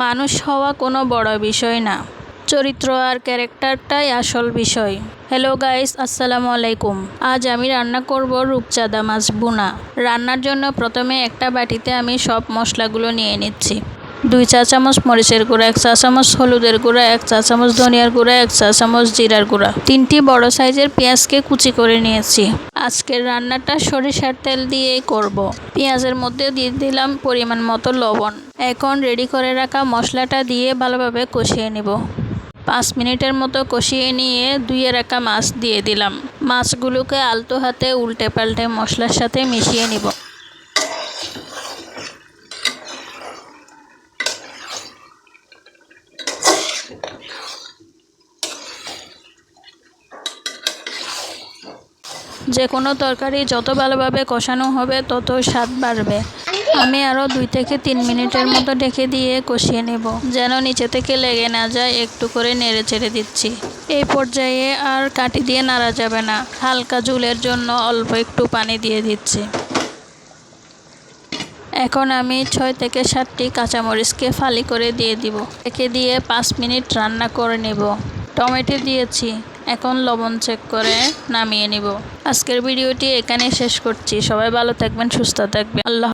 মানুষ হওয়া কোনো বড় বিষয় না, চরিত্র আর ক্যারেক্টারটাই আসল বিষয়। হ্যালো গাইস, আসসালামু আলাইকুম। আজ আমি রান্না করব রূপচাঁদা মাছ ভুনা। রান্নার জন্য প্রথমে একটা বাটিতে আমি সব মশলাগুলো নিয়ে নিচ্ছি। 2 চা চামচ মরিচের গুঁড়া, 1 চা চামচ হলুদের গুঁড়া, 1 চা চামচ ধনিয়ার গুঁড়া, 1 চা চামচ জিরার গুঁড়া। 3টি বড় সাইজের পেঁয়াজকে কুচি করে নিয়েছি। আজকের রান্নাটা সরিষার তেল দিয়েই করব। পেঁয়াজের মধ্যে দিয়ে দিলাম পরিমাণ মতো লবণ। এখন রেডি করে রাখা মশলাটা দিয়ে ভালোভাবে কষিয়ে নেব। 5 মিনিটের মতো কষিয়ে নিয়ে ধুয়ে রাখা মাছ দিয়ে দিলাম। মাছগুলোকে আলতো হাতে উল্টে পাল্টে মশলার সাথে মিশিয়ে নিব। যে কোনো তরকারি যত ভালোভাবে কষানো হবে তত স্বাদ বাড়বে। আমি আরও 2 থেকে 3 মিনিটের মতো ঢেকে দিয়ে কষিয়ে নেব, যেন নিচে থেকে লেগে না যায়। একটু করে নেড়ে চেড়ে দিচ্ছি। এই পর্যায়ে আর কাঠি দিয়ে নাড়া যাবে না। হালকা ঝোলের জন্য অল্প একটু পানি দিয়ে দিচ্ছি। এখন আমি 6 থেকে 7টি কাঁচামরিচকে ফালি করে দিয়ে দিব। ঢেকে দিয়ে 5 মিনিট রান্না করে নেব। টমেটো দিয়েছি, এখন লবণ চেক করে নামিয়ে নিব। আজকের ভিডিওটি এখানে শেষ করছি। সবাই ভালো থাকবেন, সুস্থ থাকবেন। আল্লাহ।